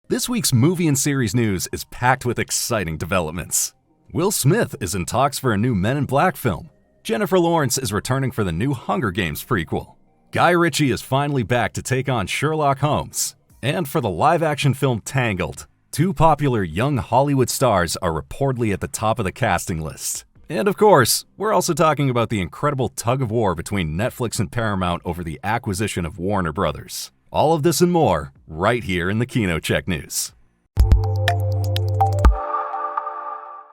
This week's movie and series news is packed with exciting developments. Will Smith is in talks for a new Men in Black film. Jennifer Lawrence is returning for the new Hunger Games prequel. Guy Ritchie is finally back to take on Sherlock Holmes. And for the live-action film Tangled, two popular young Hollywood stars are reportedly at the top of the casting list. And of course, we're also talking about the incredible tug-of-war between Netflix and Paramount over the acquisition of Warner Brothers. All of this and more, right here in the KinoCheck News.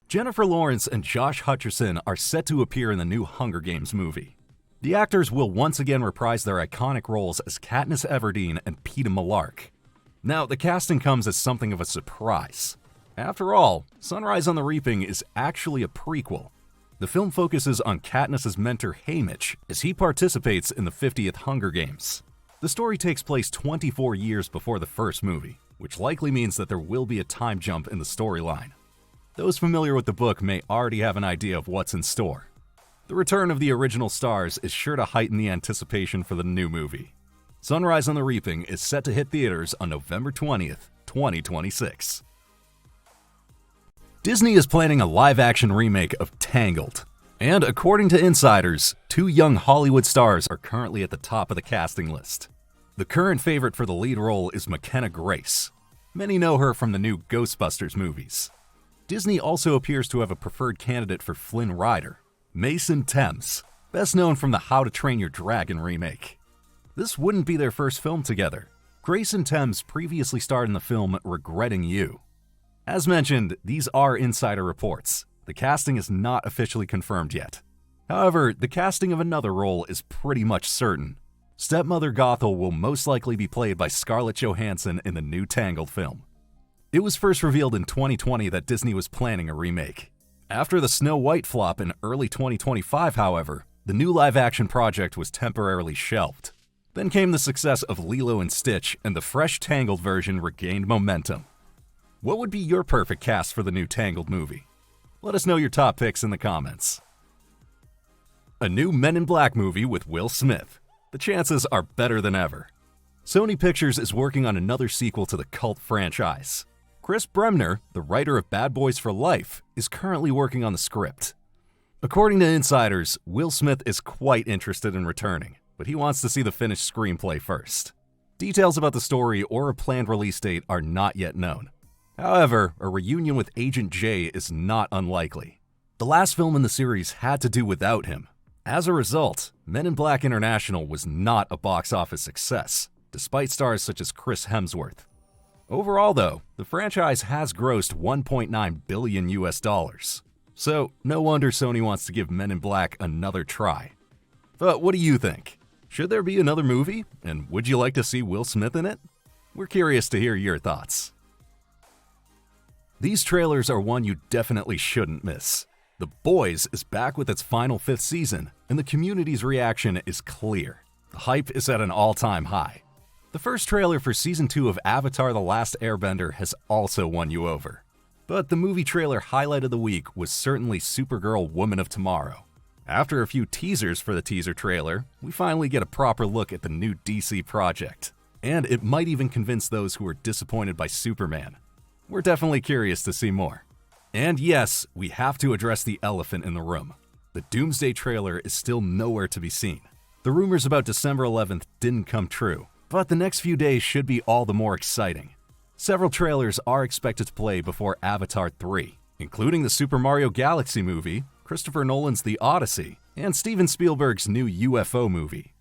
Jennifer Lawrence and Josh Hutcherson are set to appear in the new Hunger Games movie. The actors will once again reprise their iconic roles as Katniss Everdeen and Peeta Mellark. Now, the casting comes as something of a surprise. After all, Sunrise on the Reaping is actually a prequel. The film focuses on Katniss's mentor Haymitch as he participates in the 50th Hunger Games. The story takes place 24 years before the first movie, which likely means that there will be a time jump in the storyline. Those familiar with the book may already have an idea of what's in store. The return of the original stars is sure to heighten the anticipation for the new movie. Sunrise on the Reaping is set to hit theaters on November 20th, 2026. Disney is planning a live-action remake of Tangled. And according to insiders, two young Hollywood stars are currently at the top of the casting list. The current favorite for the lead role is Mckenna. Many know her from the new Ghostbusters movies. Disney also appears to have a preferred candidate for Flynn Rider, Mason Thames, best known from the How to Train Your Dragon remake. This wouldn't be their first film together. Grace and Thames previously starred in the film Regretting You. As mentioned, these are insider reports. The casting is not officially confirmed yet. However, the casting of another role is pretty much certain. Stepmother Gothel will most likely be played by Scarlett Johansson in the new Tangled film. It was first revealed in 2020 that Disney was planning a remake. After the Snow White flop in early 2025, however, the new live-action project was temporarily shelved. Then came the success of Lilo and Stitch, and the fresh Tangled version regained momentum. What would be your perfect cast for the new Tangled movie? Let us know your top picks in the comments. A new Men in Black movie with Will Smith. The chances are better than ever. Sony Pictures is working on another sequel to the cult franchise. Chris Bremner, the writer of Bad Boys for Life, is currently working on the script. According to insiders, Will Smith is quite interested in returning, but he wants to see the finished screenplay first. Details about the story or a planned release date are not yet known. However, a reunion with Agent J is not unlikely. The last film in the series had to do without him. As a result, Men in Black International was not a box office success, despite stars such as Chris Hemsworth. Overall, though, the franchise has grossed $1.9 billion. So, no wonder Sony wants to give Men in Black another try. But what do you think? Should there be another movie? And would you like to see Will Smith in it? We're curious to hear your thoughts. These trailers are one you definitely shouldn't miss. The Boys is back with its final 5th season, and the community's reaction is clear. The hype is at an all-time high. The first trailer for Season 2 of Avatar: The Last Airbender has also won you over. But the movie trailer highlight of the week was certainly Supergirl Woman of Tomorrow. After a few teasers for the teaser trailer, we finally get a proper look at the new DC project. And it might even convince those who are disappointed by Superman. We're definitely curious to see more. And yes, we have to address the elephant in the room. The Doomsday trailer is still nowhere to be seen. The rumors about December 11th didn't come true, but the next few days should be all the more exciting. Several trailers are expected to play before Avatar 3, including the Super Mario Galaxy movie, Christopher Nolan's The Odyssey, and Steven Spielberg's new UFO movie.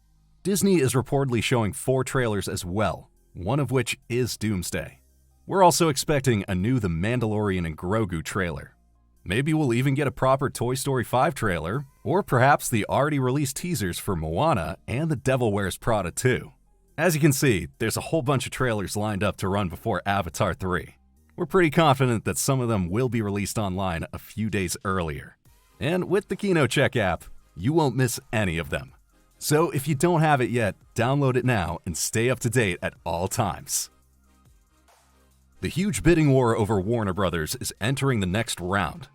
Disney is reportedly showing 4 trailers as well, one of which is Doomsday. We're also expecting a new The Mandalorian and Grogu trailer. Maybe we'll even get a proper Toy Story 5 trailer, or perhaps the already released teasers for Moana and The Devil Wears Prada 2. As you can see, there's a whole bunch of trailers lined up to run before Avatar 3. We're pretty confident that some of them will be released online a few days earlier. And with the KinoCheck app, you won't miss any of them. So if you don't have it yet, download it now and stay up to date at all times. The huge bidding war over Warner Brothers is entering the next round.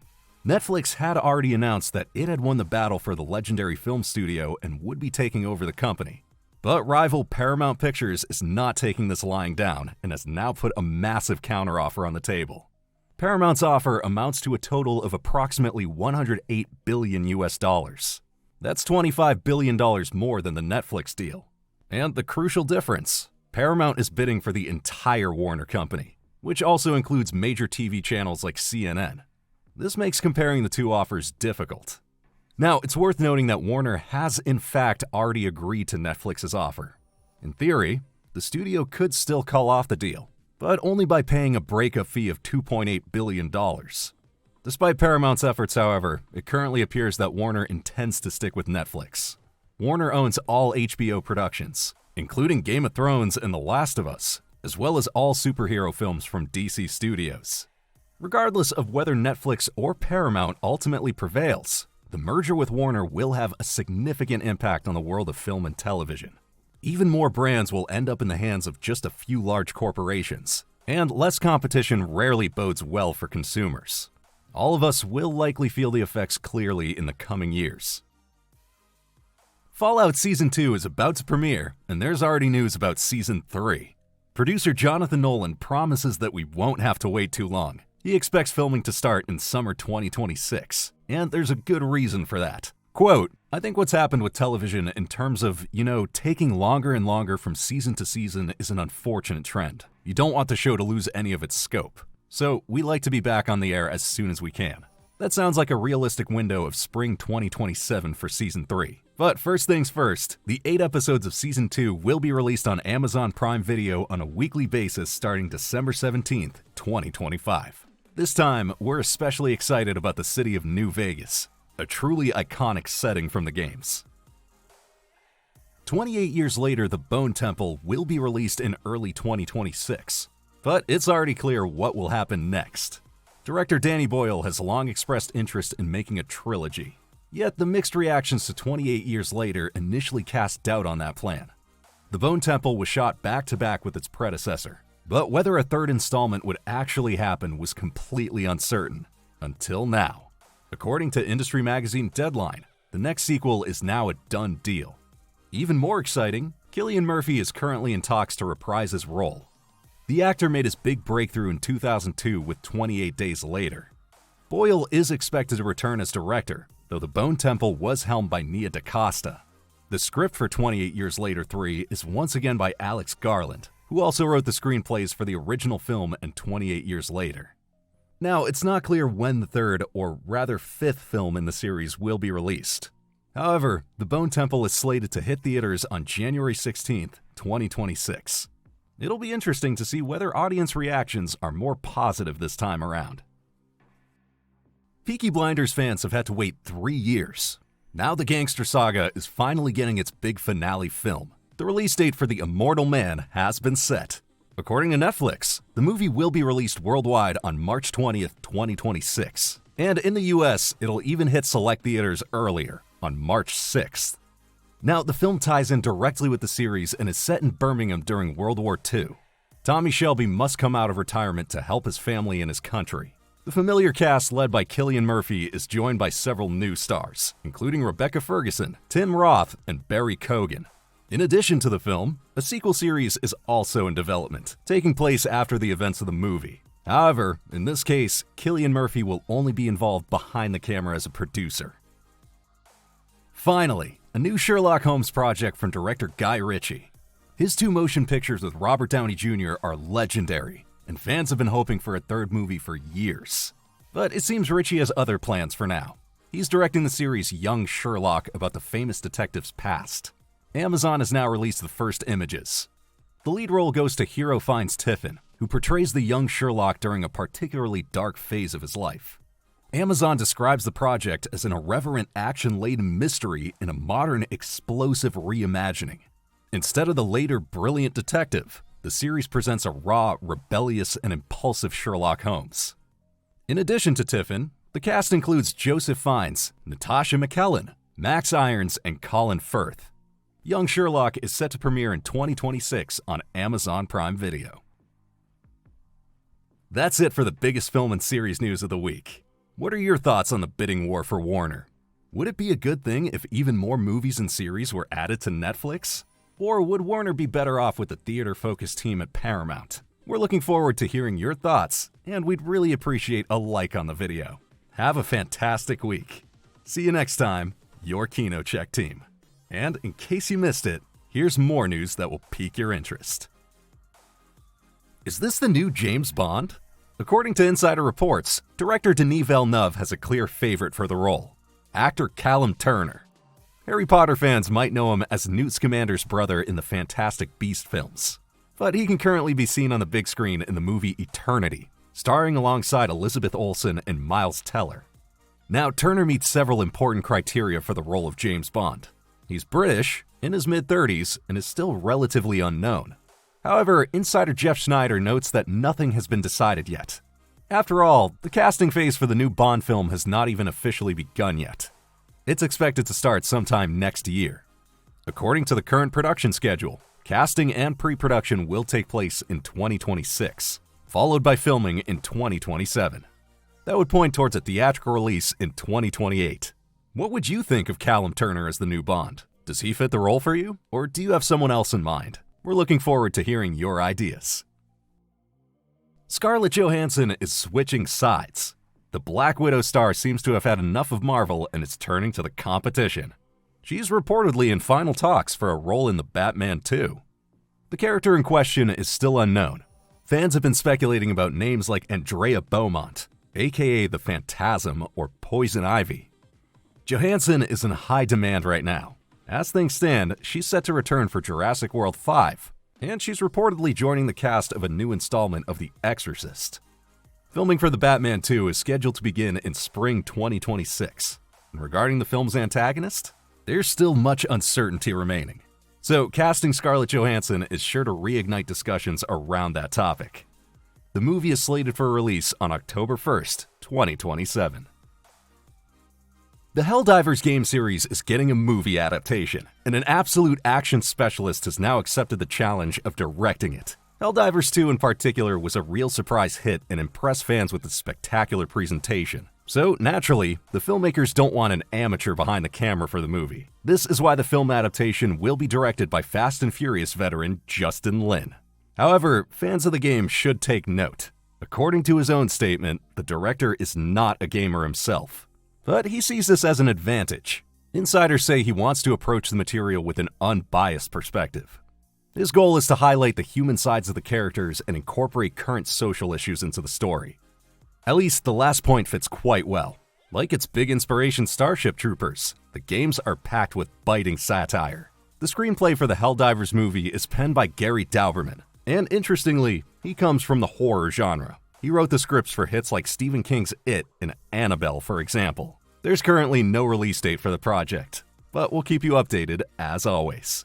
Netflix had already announced that it had won the battle for the legendary film studio and would be taking over the company. But rival Paramount Pictures is not taking this lying down and has now put a massive counteroffer on the table. Paramount's offer amounts to a total of approximately $108 billion US. That's $25 billion more than the Netflix deal. And the crucial difference, Paramount is bidding for the entire Warner Company, which also includes major TV channels like CNN. This makes comparing the two offers difficult. Now, it's worth noting that Warner has in fact already agreed to Netflix's offer. In theory, the studio could still call off the deal, but only by paying a breakup fee of $2.8 billion. Despite Paramount's efforts, however, it currently appears that Warner intends to stick with Netflix. Warner owns all HBO productions, including Game of Thrones and The Last of Us, as well as all superhero films from DC Studios. Regardless of whether Netflix or Paramount ultimately prevails, the merger with Warner will have a significant impact on the world of film and television. Even more brands will end up in the hands of just a few large corporations, and less competition rarely bodes well for consumers. All of us will likely feel the effects clearly in the coming years. Fallout Season 2 is about to premiere, and there's already news about Season 3. Producer Jonathan Nolan promises that we won't have to wait too long. He expects filming to start in summer 2026, and there's a good reason for that. Quote, "I think what's happened with television in terms of, taking longer and longer from season to season is an unfortunate trend. You don't want the show to lose any of its scope. So we like to be back on the air as soon as we can." That sounds like a realistic window of spring 2027 for Season 3. But first things first, the 8 episodes of Season 2 will be released on Amazon Prime Video on a weekly basis starting December 17th, 2025. This time, we're especially excited about the city of New Vegas, a truly iconic setting from the games. 28 years later, The Bone Temple will be released in early 2026, but it's already clear what will happen next. Director Danny Boyle has long expressed interest in making a trilogy, yet the mixed reactions to 28 years later initially cast doubt on that plan. The Bone Temple was shot back-to-back with its predecessor, but whether a third installment would actually happen was completely uncertain, until now. According to industry magazine Deadline, the next sequel is now a done deal. Even more exciting, Cillian Murphy is currently in talks to reprise his role. The actor made his big breakthrough in 2002 with 28 Days Later. Boyle is expected to return as director, though The Bone Temple was helmed by Nia DaCosta. The script for 28 Years Later 3 is once again by Alex Garland, who also wrote the screenplays for the original film and 28 Years Later. Now, it's not clear when the third, or rather fifth film in the series will be released. However, The Bone Temple is slated to hit theaters on January 16th, 2026. It'll be interesting to see whether audience reactions are more positive this time around. Peaky Blinders fans have had to wait 3 years. Now the gangster saga is finally getting its big finale film. The release date for The Immortal Man has been set. According to Netflix, the movie will be released worldwide on March 20th, 2026. And in the US, it'll even hit select theaters earlier, on March 6th. Now, the film ties in directly with the series and is set in Birmingham during World War II. Tommy Shelby must come out of retirement to help his family and his country. The familiar cast led by Cillian Murphy is joined by several new stars, including Rebecca Ferguson, Tim Roth, and Barry Keoghan. In addition to the film, a sequel series is also in development, taking place after the events of the movie. However, in this case, Cillian Murphy will only be involved behind the camera as a producer. Finally, a new Sherlock Holmes project from director Guy Ritchie. His 2 motion pictures with Robert Downey Jr. are legendary, and fans have been hoping for a third movie for years. But it seems Ritchie has other plans for now. He's directing the series Young Sherlock about the famous detective's past. Amazon has now released the first images. The lead role goes to Hero Fiennes Tiffin, who portrays the young Sherlock during a particularly dark phase of his life. Amazon describes the project as an irreverent, action-laden mystery in a modern, explosive reimagining. Instead of the later brilliant detective, the series presents a raw, rebellious, and impulsive Sherlock Holmes. In addition to Tiffin, the cast includes Joseph Fiennes, Natasha McKellen, Max Irons, and Colin Firth. Young Sherlock is set to premiere in 2026 on Amazon Prime Video. That's it for the biggest film and series news of the week. What are your thoughts on the bidding war for Warner? Would it be a good thing if even more movies and series were added to Netflix? Or would Warner be better off with the theater-focused team at Paramount? We're looking forward to hearing your thoughts, and we'd really appreciate a like on the video. Have a fantastic week. See you next time, your KinoCheck team. And in case you missed it, here's more news that will pique your interest. Is this the new James Bond? According to insider reports, director Denis Villeneuve has a clear favorite for the role: actor Callum Turner. Harry Potter fans might know him as Newt Scamander's brother in the Fantastic Beasts films, but he can currently be seen on the big screen in the movie Eternity, starring alongside Elizabeth Olsen and Miles Teller. Now, Turner meets several important criteria for the role of James Bond. He's British, in his mid-30s, and is still relatively unknown. However, insider Jeff Schneider notes that nothing has been decided yet. After all, the casting phase for the new Bond film has not even officially begun yet. It's expected to start sometime next year. According to the current production schedule, casting and pre-production will take place in 2026, followed by filming in 2027. That would point towards a theatrical release in 2028. What would you think of Callum Turner as the new Bond? Does he fit the role for you, or do you have someone else in mind? We're looking forward to hearing your ideas. Scarlett Johansson is switching sides. The Black Widow star seems to have had enough of Marvel and is turning to the competition. She's reportedly in final talks for a role in the Batman 2. The character in question is still unknown. Fans have been speculating about names like Andrea Beaumont, aka the Phantasm or Poison Ivy. Johansson is in high demand right now. As things stand, she's set to return for Jurassic World 5, and she's reportedly joining the cast of a new installment of The Exorcist. Filming for the Batman 2 is scheduled to begin in spring 2026. And regarding the film's antagonist, there's still much uncertainty remaining. So casting Scarlett Johansson is sure to reignite discussions around that topic. The movie is slated for release on October 1st, 2027. The Helldivers game series is getting a movie adaptation, and an absolute action specialist has now accepted the challenge of directing it. Helldivers 2 in particular was a real surprise hit and impressed fans with its spectacular presentation. So, naturally, the filmmakers don't want an amateur behind the camera for the movie. This is why the film adaptation will be directed by Fast and Furious veteran Justin Lin. However, fans of the game should take note. According to his own statement, the director is not a gamer himself. But he sees this as an advantage. Insiders say he wants to approach the material with an unbiased perspective. His goal is to highlight the human sides of the characters and incorporate current social issues into the story. At least the last point fits quite well. Like its big inspiration Starship Troopers, the games are packed with biting satire. The screenplay for the Helldivers movie is penned by Gary Dauberman, and interestingly, he comes from the horror genre. He wrote the scripts for hits like Stephen King's It and Annabelle, for example. There's currently no release date for the project, but we'll keep you updated as always.